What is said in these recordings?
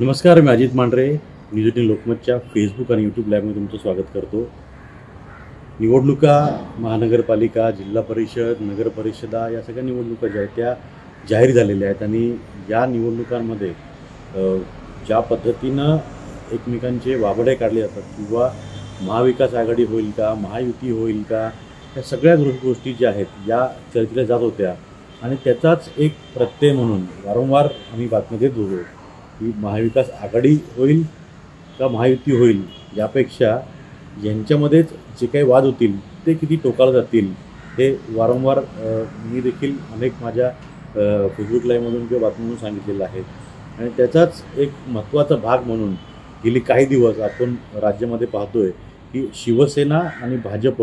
नमस्कार, मी Ajit Mandhare. News 18 लोकमतच्या Facebook आणि YouTube लाईव्हमध्ये तुमचं स्वागत करतो. निवडणुका, महानगरपालिका, जिल्हा परिषद, नगर परिषदा या सगळ्या निवडणुका ज्या आहेत त्या जाहीर झालेल्या आहेत आणि या निवडणुकांमध्ये ज्या पद्धतीनं एकमेकांचे वाबडे काढले जातात किंवा महाविकास आघाडी होईल का, महायुती होईल का, या सगळ्या गोष्टी ज्या आहेत या चर्चेला जात होत्या आणि त्याचाच एक प्रत्यय म्हणून वारंवार आम्ही बातम्या देत होतो की महाविकास आघाडी होईल का महायुती होईल, यापेक्षा यांच्यामध्येच जे काही वाद होतील ते किती टोकाला जातील हे वारंवार मी देखील अनेक माझ्या फेसबुक लाईव्हमधून किंवा बातमीमधून सांगितलेलं आहे. आणि त्याचाच एक महत्त्वाचा भाग म्हणून गेली काही दिवस आपण राज्यामध्ये पाहतो आहे की शिवसेना आणि भाजप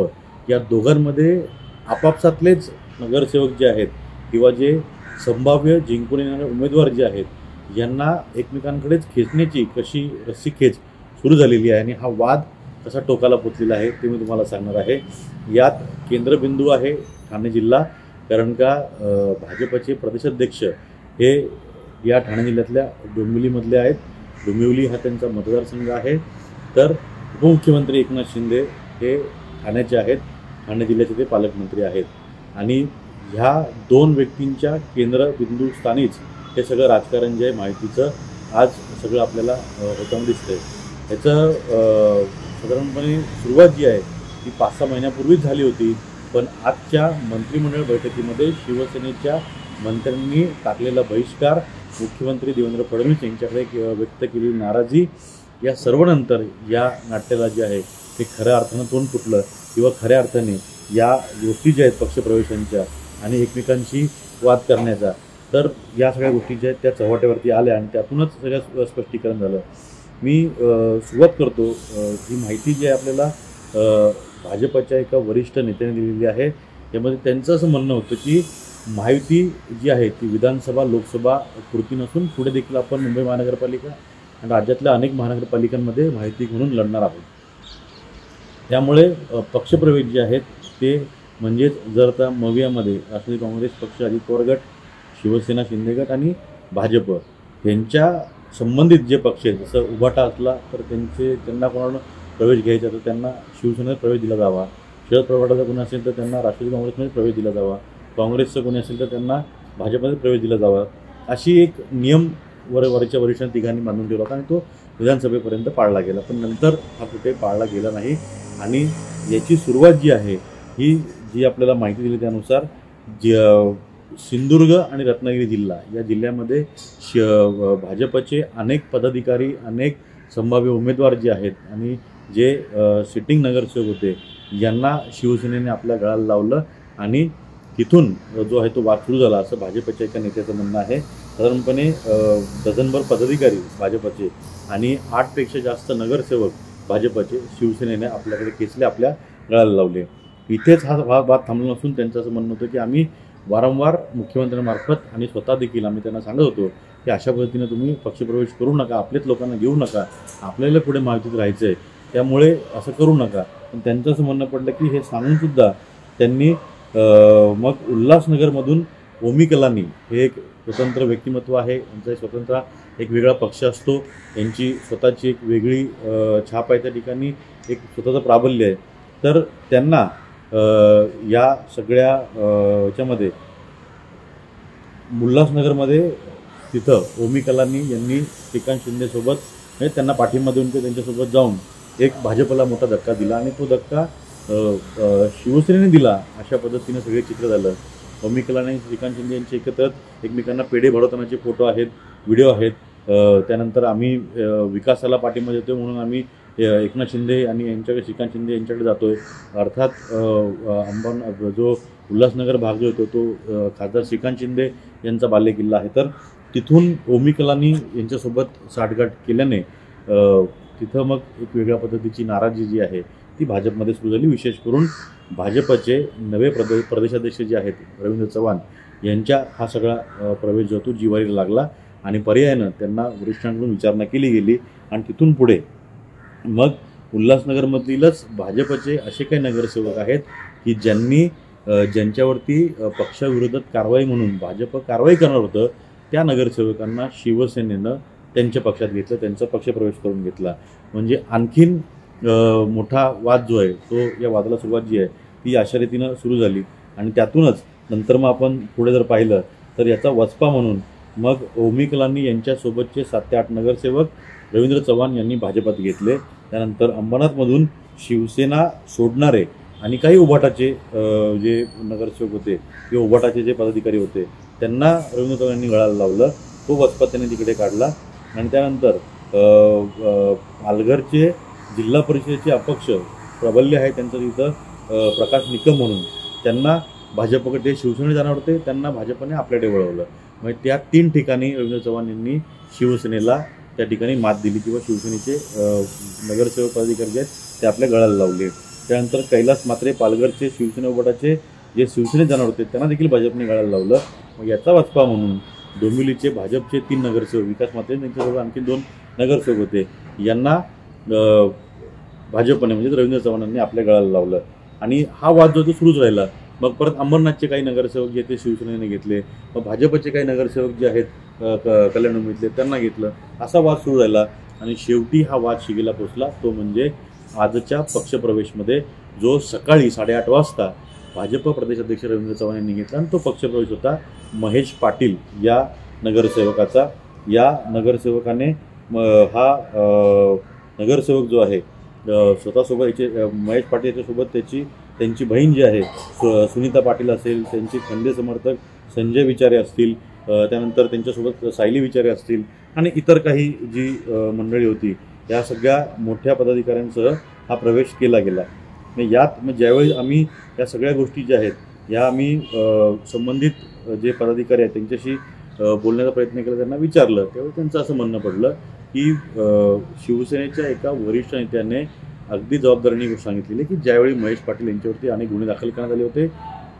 या दोघांमध्ये आपापसातलेच नगरसेवक जे आहेत किंवा जे संभाव्य जिंकून येणारे उमेदवार जे आहेत यांना एकमेकांकडेच खेचण्याची कशी रस्सीखेच सुरू झालेली आहे आणि हा वाद कसा टोकाला पोचलेला आहे ते मी तुम्हाला सांगणार आहे. यात केंद्रबिंदू आहे ठाणे जिल्हा, कारण का भाजपचे प्रदेशाध्यक्ष हे या ठाणे जिल्ह्यातल्या डोंबिवलीमधले आहेत. डोंबिवली हा त्यांचा मतदारसंघ आहे. तर उपमुख्यमंत्री एकनाथ शिंदे हे ठाण्याचे आहेत, ठाणे जिल्ह्याचे ते पालकमंत्री आहेत आणि ह्या दोन व्यक्तींच्या केंद्रबिंदू स्थानीच हे सगळं राजकारण जे आहे माहितीचं आज सगळं आपल्याला होताना दिसतंय. ह्याचं साधारणपणे सुरुवात जी आहे ती 5-6 महिन्यापूर्वीच झाली होती, पण आजच्या मंत्रिमंडळ बैठकीमध्ये शिवसेनेच्या मंत्र्यांनी टाकलेला बहिष्कार, मुख्यमंत्री देवेंद्र फडणवीस यांच्याकडे व्यक्त केलेली नाराजी, या सर्वनंतर या नाट्याला जे आहे ते खऱ्या अर्थानं तोंड फुटलं किंवा खऱ्या अर्थाने या गोष्टी ज्या आहेत पक्षप्रवेशांच्या आणि एकमेकांशी वाद करण्याचा, तर या सगळ्या गोष्टी ज्या आहेत त्या चव्हाट्यावरती आल्या आणि त्यातूनच सगळ्या स्पष्टीकरण झालं. मी सुरुवात करतो. ही माहिती जी आहे आपल्याला भाजपच्या एका वरिष्ठ नेत्याने दिलेली आहे. त्यामध्ये त्यांचं असं म्हणणं होतं की महायुती जी आहे ती विधानसभा लोकसभा पुरती नसून पुढे देखील आपण मुंबई महानगरपालिका आणि राज्यातल्या अनेक महानगरपालिकांमध्ये महायुती म्हणून लढणार आहोत. त्यामुळे पक्षप्रवेश जे आहेत ते म्हणजेच जर आता मवियामध्ये राष्ट्रवादी काँग्रेस पक्ष, अजित पवार गट, शिवसेना शिंदे गट आणि भाजप यांच्या संबंधित जे पक्ष आहेत, जसं उभाटा असला तर त्यांना कोणाला प्रवेश घ्यायचा तर त्यांना शिवसेनेत प्रवेश दिला जावा, शरद पवाराचा कोणी असेल तर त्यांना राष्ट्रवादी काँग्रेसमध्ये प्रवेश दिला जावा, काँग्रेसचं कोणी असेल तर त्यांना भाजपमध्ये प्रवेश दिला जावा, अशी एक नियम वरच्या वरिष्ठांनी तिघांनी बांधून ठेवला होता आणि तो विधानसभेपर्यंत पाळला गेला. पण नंतर हा कुठे पाळला गेला नाही आणि याची सुरुवात जी आहे ही जी आपल्याला माहिती दिली त्यानुसार सिंधुदुर्ग आणि रत्नागिरी जिल्हा या जिल्ह्यामध्ये भाजपचे अनेक पदाधिकारी, अनेक संभाव्य उमेदवार जे आहेत आणि जे सिटिंग नगरसेवक होते यांना शिवसेनेने आपल्या गळाला लावलं आणि तिथून जो आहे तो वाद सुरू झाला असं भाजपच्या एका नेत्याचं म्हणणं आहे. साधारणपणे डझनभर पदाधिकारी भाजपचे आणि 8पेक्षा जास्त नगरसेवक भाजपचे शिवसेनेने आपल्याकडे खेचले, आपल्या गळाला लावले. इथेच हा वाद थांबला नसून त्यांचं असं म्हणणं होतं की आम्ही वारंवार मुख्यमंत्र्यांमार्फत आणि स्वतः देखील आम्ही त्यांना सांगत होतो की अशा पद्धतीनं तुम्ही पक्षप्रवेश करू नका, आपल्याच लोकांना घेऊ नका, आपल्याला पुढे महायुतीत राहायचं आहे, त्यामुळे असं करू नका. पण त्यांचं असं म्हणणं पडलं की हे सांगूनसुद्धा त्यांनी मग उल्हासनगरमधून ओमी कलानी हे एक स्वतंत्र व्यक्तिमत्व आहे, यांचा स्वतंत्र एक वेगळा पक्ष असतो, यांची स्वतःची एक वेगळी छाप आहे, त्या ठिकाणी एक स्वतःचं प्राबल्य आहे. तर त्यांना या सगळ्या ह्याच्यामध्ये उल्हासनगरमध्ये तिथं ओमी कलानी यांनी श्रीकांत शिंदेसोबत म्हणजे त्यांना पाठिंबा देऊन ते त्यांच्यासोबत जाऊन एक भाजपला मोठा धक्का दिला आणि तो धक्का शिवसेनेने दिला, अशा पद्धतीनं सगळे चित्र झालं. ओमी कलानी आणि श्रीकांत शिंदे यांचे एकत्रच एकमेकांना पेढे भरवतानाचे फोटो आहेत, व्हिडिओ आहेत. त्यानंतर आम्ही विकासाला पाठिंबा देतो म्हणून आम्ही एकनाथ शिंदे आणि यांच्याकडे श्रीकांत शिंदे यांच्याकडे जातो आहे. अर्थात जो उल्हासनगर भाग जो येतो तो खासदार श्रीकांत शिंदे यांचा बालेकिल्ला आहे. तर तिथून ओमी कलानी यांच्यासोबत साठगाठ केल्याने तिथं मग एक वेगळ्या पद्धतीची नाराजी जी आहे ती भाजपमध्ये सुरू झाली. विशेष करून भाजपचे नवे प्रदेशाध्यक्ष जे आहेत रवींद्र चव्हाण यांच्या हा सगळा प्रवेश जो तो जिव्हारीला लागला आणि पर्यायानं त्यांना वरिष्ठांकडून विचारणा केली गेली आणि तिथून पुढे मग उल्हासनगरमधीलच भाजपचे असे काही नगरसेवक आहेत की ज्यांच्यावरती पक्षाविरोधात कारवाई म्हणून भाजप कारवाई करणार होतं, त्या नगरसेवकांना शिवसेनेनं त्यांच्या पक्षात घेतलं, त्यांचा पक्षप्रवेश करून घेतला. म्हणजे आणखीन मोठा वाद जो आहे तो, या वादाला सुरुवात जी आहे ती अशा रीतीनं सुरू झाली. आणि त्यातूनच नंतर मग आपण पुढे जर पाहिलं तर याचा वचपा म्हणून मग ओमी कलानी यांच्यासोबतचे 7 ते 8 नगरसेवक रवींद्र चव्हाण यांनी भाजपात घेतले. त्यानंतर अंबरनाथमधून शिवसेना सोडणारे आणि काही उभाटाचे जे नगरसेवक होते किंवा उभाटाचे जे पदाधिकारी होते त्यांना रवींद्र चव्हाण यांनी गळाला लावलं. तो वचपा त्यांनी तिकडे काढला. आणि त्यानंतर पालघरचे जिल्हा परिषदेचे अपक्ष प्रबल्य आहे त्यांचं तिथं प्रकाश निकम म्हणून, त्यांना भाजपकडे, ते शिवसेनेत जाणार होते, त्यांना भाजपने आपल्याकडे वळवलं. म्हणजे त्या 3 ठिकाणी रवींद्र चव्हाण यांनी शिवसेनेला त्या ठिकाणी मात दिली किंवा शिवसेनेचे नगरसेवक पदाधिकारी जे आहेत ते आपल्या गळाला लावले. त्यानंतर कैलास मात्रे पालघरचे शिवसेना उभाटाचे जे शिवसेनेत जाणार होते त्यांना देखील भाजपने गळाला लावलं. मग याचा वचपा म्हणून डोंबिवलीचे भाजपचे 3 नगरसेवक, विकास मात्रे त्यांच्यासोबत आणखी 2 नगरसेवक होते, यांना भाजपने म्हणजे रवींद्र चव्हाणांनी आपल्या गळाला लावलं. आणि हा वाद जो तो सुरूच राहिला. मग परत अंबरनाथचे काही नगरसेवक जे ते शिवसेनेने घेतले, मग भाजपचे काही नगरसेवक जे आहेत कल्याण डोंबिवलीतले त्यांना घेतलं. असा वाद सुरू राहिला. आणि शेवटी हा वाद शिगेला पोचला, तो म्हणजे आजच्या पक्षप्रवेशमध्ये, जो सकाळी 8:30 वाजता भाजप प्रदेशाध्यक्ष रवींद्र चव्हाण यांनी घेतला. आणि तो पक्षप्रवेश होता महेश पाटील या नगरसेवकाचा. या नगरसेवकाने हा नगरसेवक जो आहे स्वतःसोबत याचे महेश पाटील याच्यासोबत त्यांची बहीण जी आहे सुनीता पाटील असेल, त्यांचे खंदे समर्थक संजय विचारे असतील, त्यानंतर त्यांच्यासोबत सायली विचारे असतील आणि इतर काही जी मंडळी होती, या सगळ्या मोठ्या पदाधिकाऱ्यांसह हा प्रवेश केला गेला. यात ज्यावेळी आम्ही या सगळ्या गोष्टी ज्या आहेत या आम्ही संबंधित जे पदाधिकारी आहेत त्यांच्याशी बोलण्याचा प्रयत्न केला, त्यांना विचारलं, त्यावेळी त्यांचं असं म्हणणं पडलं की शिवसेनेच्या एका वरिष्ठ नेत्याने अगदी जबाबदारीने सांगितलेली की ज्यावेळी महेश पाटील यांच्यावरती अनेक गुन्हे दाखल करण्यात आले होते,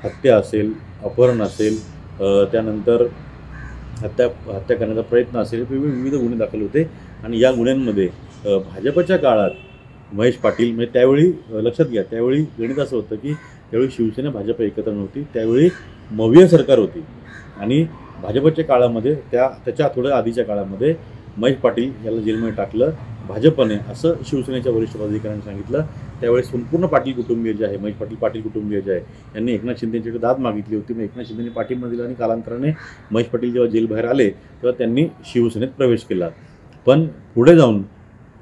हत्या असेल, अपहरण असेल, त्यानंतर हत्या करण्याचा प्रयत्न असेल, विविध गुन्हे दाखल होते. आणि या गुन्ह्यांमध्ये भाजपच्या काळात महेश पाटील, म्हणजे त्यावेळी लक्षात घ्या, त्यावेळी गणित असं होतं की त्यावेळी शिवसेना भाजप एकत्र नव्हती, त्यावेळी मविया सरकार होती. आणि भाजपच्या काळामध्ये त्याच्या थोड्या आधीच्या काळामध्ये महेश पाटील याला जेलमध्ये टाकलं भाजपने, असं शिवसेनेच्या वरिष्ठ पदाधिकाऱ्यांनी सांगितलं. त्यावेळी संपूर्ण पाटील कुटुंबीय जे आहे, महेश पाटील कुटुंबीय जे आहे, यांनी एकनाथ शिंदेंच्याकडे दाद मागितली होती. मग एकनाथ शिंदेंनी पाठिंबा दिला आणि कालांतराने महेश पाटील जेव्हा जेलबाहेर आले तेव्हा त्यांनी शिवसेनेत प्रवेश केला. पण पुढे जाऊन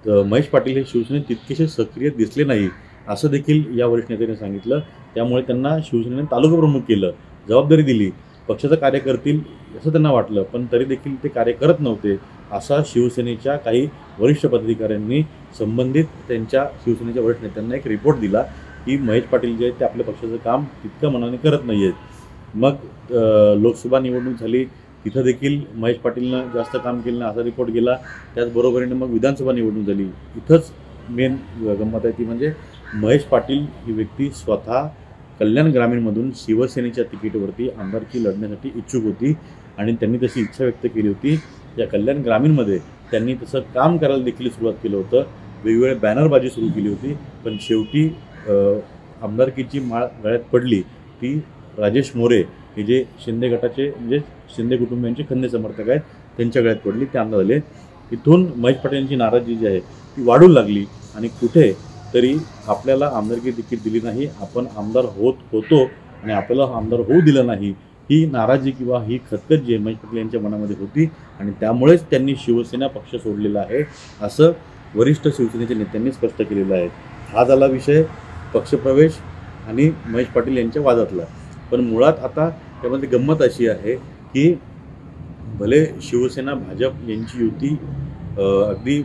महेश पाटील हे शिवसेनेत तितकेसे सक्रिय दिसले नाही, असं देखील या वरिष्ठ नेत्याने सांगितलं. त्यामुळे त्यांना शिवसेनेने तालुका प्रमुख केलं, जबाबदारी दिली, पक्षाचं कार्य करतील असं त्यांना वाटलं, पण तरी देखील ते कार्य करत नव्हते, असा शिवसेनेच्या काही वरिष्ठ पदाधिकाऱ्यांनी संबंधित त्यांच्या शिवसेनेच्या वरिष्ठ नेत्यांना एक रिपोर्ट दिला की महेश पाटील जे आहेत ते आपल्या पक्षाचं काम तितक्या मनाने करत नाही आहेत. मग लोकसभा निवडणूक झाली, तिथं देखील महेश पाटीलनं जास्त काम केलं नाही असा रिपोर्ट गेला. त्याचबरोबरीने मग विधानसभा निवडणूक झाली. इथंच मेन गंमत आहे ती म्हणजे महेश पाटील ही व्यक्ती स्वतः कल्याण ग्रामीणमधून शिवसेनेच्या तिकीटवरती आमदारकी लढण्यासाठी इच्छुक होती आणि त्यांनी तशी इच्छा व्यक्त केली होती. या कल्याण ग्रामीणमध्ये त्यांनी तसं काम करायला देखील सुरुवात केलं होतं, वेगवेगळे बॅनरबाजी सुरू केली होती. पण शेवटी आमदारकीची माळ गळ्यात पडली ती राजेश मोरे हे जे शिंदे गटाचे म्हणजे शिंदे कुटुंबियांचे खंदे समर्थक आहेत त्यांच्या गळ्यात पडली, ते आमदार झाले. इथून महेश पाटील यांची नाराजी जी आहे ती वाढू लागली आणि कुठे तरी आपल्याला आमदारकी तिकीट दिली नाही, आपण आमदार होतो आणि आपल्याला आमदार होऊ दिलं नाही, ही नाराजी किंवा ही खतखत जी महेश पाटील यांच्या मनामध्ये होती आणि त्यामुळेच त्यांनी शिवसेना पक्ष सोडलेला आहे, असं वरिष्ठ शिवसेनेच्या नेत्यांनी स्पष्ट केलेलं आहे. हा झाला विषय पक्षप्रवेश आणि महेश पाटील यांच्या वादातला. पण मुळात आता त्यामध्ये गंमत अशी आहे की भले शिवसेना भाजप यांची युती अगदी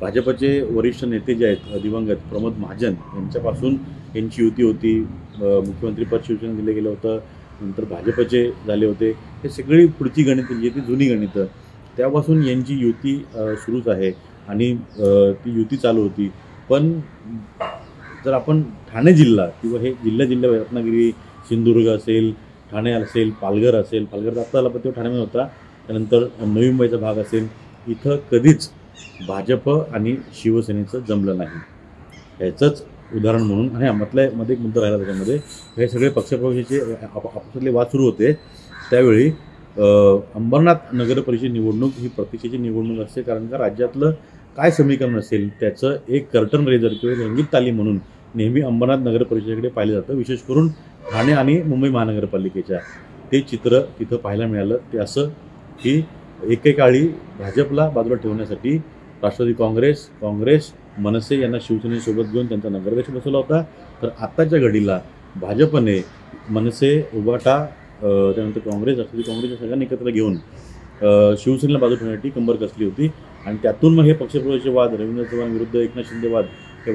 भाजपचे वरिष्ठ नेते जे आहेत दिवंगत प्रमोद महाजन यांच्यापासून यांची युती होती, मुख्यमंत्रीपद शिवसेना दिलं गेलं होतं, नंतर भाजपचे झाले होते, हे सगळी पुढची गणितं जी ती जुनी गणितं त्यापासून यांची युती सुरूच आहे आणि ती युती चालू होती. पण जर आपण ठाणे जिल्हा किंवा हे जिल्हा रत्नागिरी सिंधुदुर्ग असेल, ठाणे असेल, पालघर असेल, पालघर आत्ता आला पण तो ठाण्यामध्ये होता, त्यानंतर नवी मुंबईचा भाग असेल, इथं कधीच भाजप आणि शिवसेनेचं जमलं नाही. याचंच उदाहरण म्हणून आणि मध्ये एक मुद्दा राहिला त्याच्यामध्ये हे सगळे पक्षप्रवेशाचे आपापसातले वाद सुरू होते. त्यावेळी अंबरनाथ नगर परिषद निवडणूक ही प्रतीक्षेची निवडणूक असते, कारण का राज्यातलं काय समीकरण असेल त्याचं एक कर्टन रेझर किंवा रंगीत तालीम म्हणून नेहमी अंबरनाथ नगर परिषदेकडे पाहिलं जातं. विशेष करून ठाणे आणि मुंबई महानगरपालिकेच्या ते चित्र तिथं पाहायला मिळालं. ते असं की एकेकाळी भाजपला बाजूला ठेवण्यासाठी राष्ट्रवादी काँग्रेस मनसे यांना शिवसेनेसोबत घेऊन त्यांचा नगराध्यक्ष बसवला होता. तर आत्ताच्या घडीला भाजपने मनसे, उबाटा, त्यानंतर राष्ट्रवादी काँग्रेस या सगळ्यांनी एकत्र घेऊन शिवसेनेला बाजू ठेवण्यासाठी कंबर कसली होती. आणि त्यातून मग हे पक्षप्रवेशाचे वाद, रवींद्र चव्हाण विरुद्ध एकनाथ शिंदे वाद हे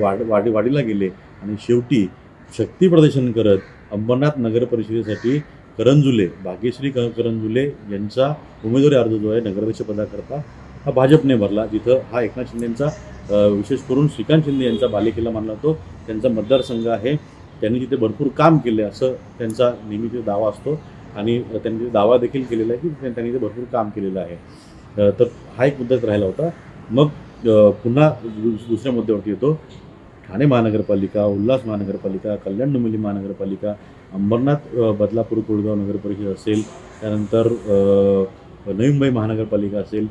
वाढीला गेले आणि शेवटी शक्ती प्रदर्शन करत अंबरनाथ नगर परिषदेसाठी भाग्यश्री करंजुले यांचा उमेदवारी अर्ज जो आहे नगराध्यक्षपदाकरता हा भाजपने भरला. जिथं हा एकनाथ शिंदेंचा विशेष करून श्रीकांत शिंदे यांचा बालेकिल्ला मानला जातो. त्यांचा मतदारसंघ आहे. त्यांनी तिथे भरपूर काम केले असं त्यांचा नेहमीचा दावा असतो आणि त्यांनी दावा देखील केलेला आहे की त्यांनी ते भरपूर काम केलेलं आहे. तर हा एक मुद्दाच राहिला होता. मग पुन्हा दुसऱ्या मुद्द्यावरती येतो. ठाणे महानगरपालिका, उल्हास महानगरपालिका, कल्याण डोंबिवली महानगरपालिका, अंबरनाथ, बदलापूर, कोळगाव नगर परिषद असेल, त्यानंतर नवी मुंबई महानगरपालिका असेल,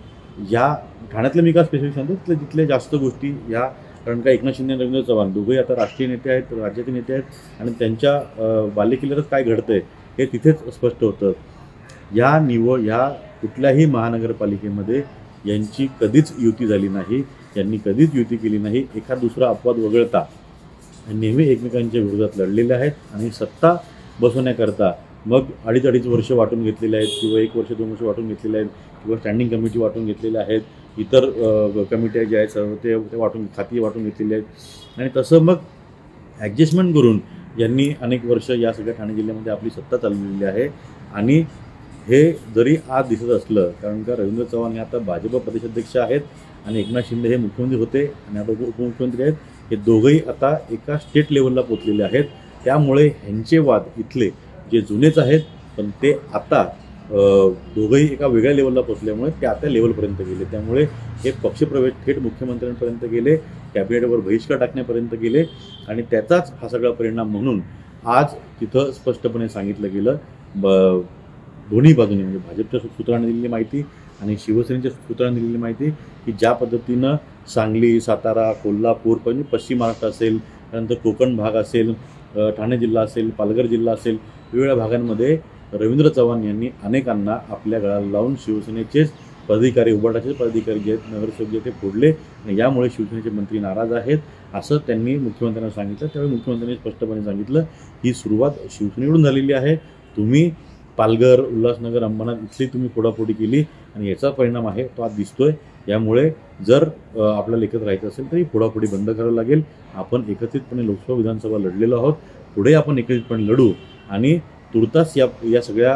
या ठाण्यातल्या मी का स्पेसिफिक सांगतो तिथल्या जास्त गोष्टी ह्या, कारण का एकनाथ शिंदे आणि रवींद्र चव्हाण दोघंही आता राष्ट्रीय नेते आहेत, राज्याचे नेते आहेत आणि त्यांच्या बालेकिल्ल्यातच काय घडतंय हे तिथेच स्पष्ट होतं. या कुठल्याही महानगरपालिकेमध्ये यांची कधीच युती झाली नाही, यांनी कधीच युती केली नाही. एखाद दुसरा अपवाद वगळता नेहमी एकमेकांच्या विरोधात लढलेले आहेत आणि सत्ता बसवण्याकरता मग अडीच वर्ष वाटून घेतलेले आहेत किंवा 1 वर्ष 2 वर्ष वाटून घेतलेले आहेत किंवा स्टँडिंग कमिटी वाटून घेतलेल्या आहेत, इतर कमिट्या ज्या आहेत सर्व ते खाती वाटून घेतलेली आहेत आणि तसं मग ॲडजस्टमेंट करून यांनी अनेक वर्ष या सगळ्या ठाणे जिल्ह्यामध्ये आपली सत्ता चालवलेली आहे. आणि हे जरी आज दिसत असलं, कारण का रवींद्र चव्हाण हे आता भाजप प्रदेशाध्यक्ष आहेत आणि एकनाथ शिंदे हे मुख्यमंत्री होते आणि आता उपमुख्यमंत्री आहेत, हे दोघंही आता एका स्टेट लेवलला पोचलेले आहेत. त्यामुळे ह्यांचे वाद इथले जे जुनेच आहेत पण ते आता दोघंही एका वेगळ्या लेवलला पोचल्यामुळे त्या लेवलपर्यंत गेले. त्यामुळे हे पक्षप्रवेश थेट मुख्यमंत्र्यांपर्यंत गेले, कॅबिनेटवर बहिष्कार टाकण्यापर्यंत गेले आणि त्याचाच हा सगळा परिणाम म्हणून आज तिथं स्पष्टपणे सांगितलं गेलं, दोन्ही बाजूने म्हणजे भाजपच्या सूत्रांनी दिलेली माहिती आणि शिवसेनेच्या सूत्रांनी दिलेली माहिती की ज्या पद्धतीनं सांगली, सातारा, कोल्हापूर, म्हणजे पश्चिम महाराष्ट्र असेल, त्यानंतर कोकण भाग असेल, ठाणे जिल्हा असेल, पालघर जिल्हा असेल, वेगवेगळ्या भागांमध्ये रवींद्र चव्हाण यांनी अनेकांना आपल्या गळाला लावून शिवसेनेचेच पदाधिकारी, उबाटाचेच पदाधिकारी जे आहेत, नगरसेवक जे ते फोडले आणि यामुळे शिवसेनेचे मंत्री नाराज आहेत असं त्यांनी मुख्यमंत्र्यांना सांगितलं. त्यावेळी मुख्यमंत्र्यांनी स्पष्टपणे सांगितलं ही सुरुवात शिवसेनेकडून झालेली आहे. तुम्ही पालघर, उल्हासनगर, अंबरनाथ इथली तुम्ही फोडाफोडी केली आणि याचा परिणाम आहे तो आज दिसतोय. यामुळे जर आपल्याला एकत्र राहायचं असेल तर ही फोडाफोडी बंद करावी लागेल. आपण एकत्रितपणे लोकसभा, विधानसभा लढलेलो आहोत, पुढे आपण एकत्रितपणे लढू आणि तुर्तास या सगळ्या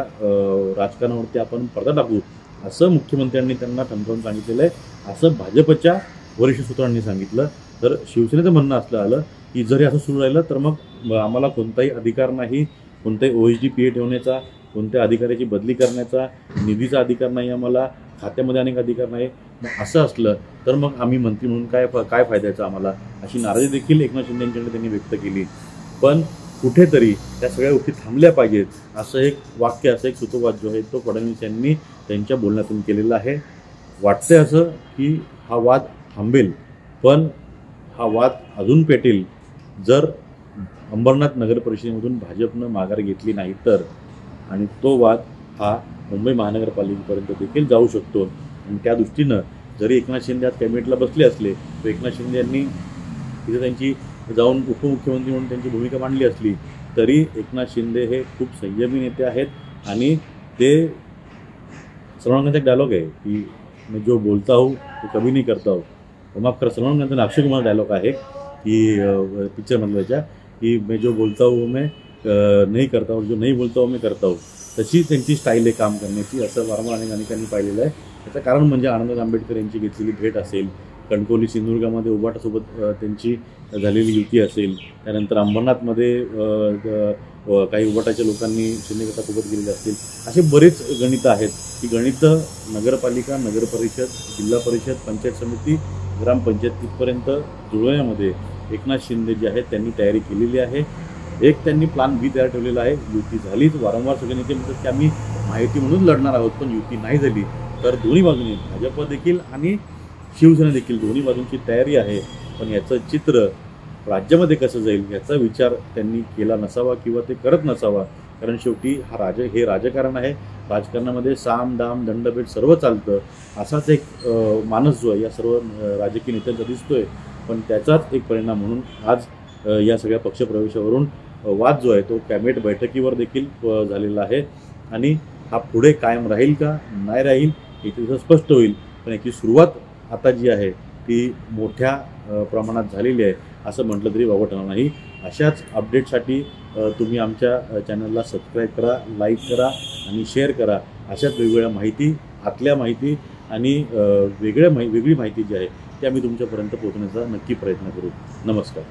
राजकारणावरती आपण पडदा टाकू असं मुख्यमंत्र्यांनी त्यांना ठणकावून सांगितलेलं आहे, असं भाजपच्या वरिष्ठ सूत्रांनी सांगितलं. तर शिवसेनेचं म्हणणं असलं आलं की जर हे असं सुरू राहिलं तर मग आम्हाला कोणताही अधिकार नाही, कोणताही OSD PA ठेवण्याचा, कोणत्या अधिकाऱ्याची बदली करण्याचा, निधीचा अधिकार नाही, आम्हाला खात्यामध्ये अनेक अधिकार नाही. मग असं असलं तर मग आम्ही मंत्री म्हणून काय फायद्याचं आम्हाला, अशी नाराजी देखील एकनाथ शिंदे यांच्याकडे त्यांनी व्यक्त केली. पण कुठेतरी त्या सगळ्या गोष्टी थांबल्या पाहिजेत असं एक वाक्य, असं एक सूत्रवाद जो आहे तो फडणवीस यांनी त्यांच्या बोलण्यातून केलेला आहे. वाटतंय असं की हा वाद थांबेल, पण हा वाद अजून पेटेल जर अंबरनाथ नगर परिषदेमधून भाजपनं माघार घेतली नाही तर, आणि तो वाद हा मुंबई महानगरपालिकेपर्यंत देखील जाऊ शकतो. आणि त्या दृष्टीनं जरी एकनाथ शिंदे आज कॅबिनेटला बसले असले तर एकनाथ शिंदे यांनी तिथे त्यांची जाऊन उपमुख्यमंत्री म्हणून त्यांची भूमिका मांडली असली तरी एकनाथ शिंदे हे खूप संयमी नेते आहेत आणि ते सलमान खानचा एक डायलॉग आहे की मैं जो बोलता हूँ तो कभी नहीं करता हूँ. माफ करा, सलमान खानचा अक्षय कुमार डायलॉग आहे की पिक्चरमधल्याच्या की मैं जो बोलता हूँ मैं नहीं करता हूँ, जो नहीं बोलता हूँ मैं करता हूँ. तशी त्यांची स्टाईल आहे काम करण्याची, असं वारंवार अनेकांनी पाहिलेलं आहे. त्याचं कारण म्हणजे आनंद आंबेडकर यांची घेतलेली भेट असेल, कणकवली सिंधुदुर्गामध्ये उबाटासोबत त्यांची झालेली युती असेल, त्यानंतर अंबरनाथमध्ये काही उबाटाच्या लोकांनी शिंदेगटासोबत गेलेले असतील. असे बरेच गणितं आहेत. ही गणितं नगरपालिका, नगरपरिषद, जिल्हा परिषद, पंचायत समिती, ग्रामपंचायत इथपर्यंत जुळवण्यामध्ये एकनाथ शिंदे जे आहेत त्यांनी तयारी केलेली आहे. एक त्यांनी प्लॅन बी तयार ठेवलेला आहे. युती झालीच, वारंवार सगळे नेते म्हणतात की आम्ही माहिती म्हणून लढणार आहोत, पण युती नाही झाली तर दोन्ही बाजूने भाजप देखील आणि शिवसेना देखील दोन्ही बाजूंची तयारी आहे. पण याचं चित्र राज्यामध्ये कसं जाईल याचा विचार त्यांनी केला नसावा किंवा ते करत नसावा. कारण शेवटी हे राजकारण आहे. राजकारणामध्ये साम दाम दंडभेद सर्व चालतं. असाच एक मानस जो आहे या सर्व राजकीय नेत्यांचा दिसतोय. पण त्याचाच एक परिणाम म्हणून आज या सगळ्या पक्षप्रवेशावरून वाद जो आहे तो कॅबिनेट बैठकीवर देखील झालेला आहे. आणि हा पुढे कायम राहील का नाही राहील हे तिथं स्पष्ट होईल. पण याची सुरुवात आता जी आहे ती मोठ्या प्रमाणात झालेली आहे असं म्हटलं तरी वावग ठरणार नाही. अशाच अपडेटसाठी तुम्ही आमच्या चॅनलला सबस्क्राईब करा, लाईक करा आणि शेअर करा. अशाच वेगवेगळ्या माहिती, आतल्या माहिती आणि वेगळी माहिती जी आहे ती आम्ही तुमच्यापर्यंत पोहोचण्याचा नक्की प्रयत्न करू. नमस्कार.